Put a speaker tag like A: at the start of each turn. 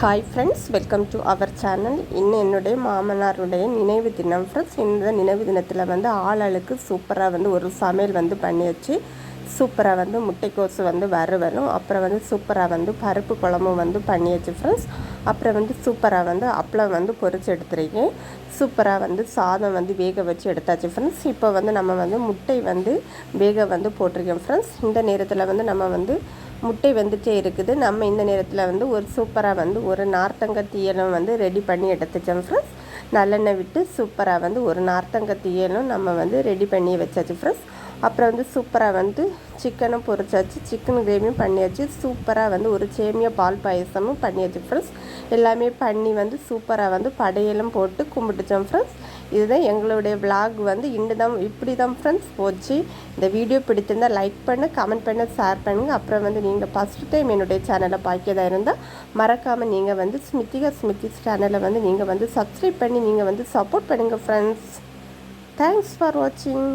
A: Hi friends, welcome to our channel. இன்னும் என்னுடைய மாமனாருடைய நினைவு தினம் ஃப்ரெண்ட்ஸ். இந்த நினைவு தினத்தில் ஆளுக்கு சூப்பராக ஒரு சமையல் பண்ணியாச்சு. சூப்பராக முட்டைக்கோசு வறுவலும், அப்புறம் சூப்பராக பருப்பு குழம்பும் பண்ணியாச்சு ஃப்ரெண்ட்ஸ். அப்புறம் சூப்பராக அப்பளம் பொரிச்சு எடுத்துருக்கேன். சூப்பராக சாதம் வேக வச்சு எடுத்தாச்சு ஃப்ரெண்ட்ஸ். இப்போ நம்ம முட்டை வேக போட்டிருக்கோம் ஃப்ரெண்ட்ஸ். இந்த நேரத்தில் நம்ம முட்டை வெந்துட்டே இருக்குது. நம்ம இந்த நேரத்தில் ஒரு சூப்பராக ஒரு நார்த்தங்காய் தீயலும் ரெடி பண்ணி எடுத்துச்சோம் ஃப்ரெண்ட்ஸ். நல்லெண்ணெய் விட்டு சூப்பராக ஒரு நார்த்தங்காய் தீயலும் நம்ம ரெடி பண்ணி வச்சாச்சு ஃப்ரெண்ட்ஸ். அப்புறம் சூப்பராக சிக்கனும் பொரிச்சாச்சு, சிக்கன் கிரேவியும் பண்ணியாச்சு. சூப்பராக ஒரு சேமியா பால் பாயசமும் பண்ணியாச்சு ஃப்ரெண்ட்ஸ். எல்லாமே பண்ணி சூப்பராக படையலும் போட்டு கும்பிட்டுச்சோம் ஃப்ரெண்ட்ஸ். இதுதான் எங்களுடைய விளாக் இப்படி தான் ஃப்ரெண்ட்ஸ் போச்சு. இந்த வீடியோ பிடித்திருந்தால் லைக் பண்ணு, கமெண்ட் பண்ண, ஷேர் பண்ணுங்கள். அப்புறம் நீங்கள் ஃபஸ்ட்டு டைம் என்னுடைய சேனலை பார்க்கதா இருந்தால் மறக்காமல் நீங்கள் ஸ்மித்திஸ் சேனலை நீங்கள் சப்ஸ்கிரைப் பண்ணி நீங்கள் சப்போர்ட் பண்ணுங்கள் ஃப்ரெண்ட்ஸ். தேங்க்ஸ் ஃபார் வாட்சிங்.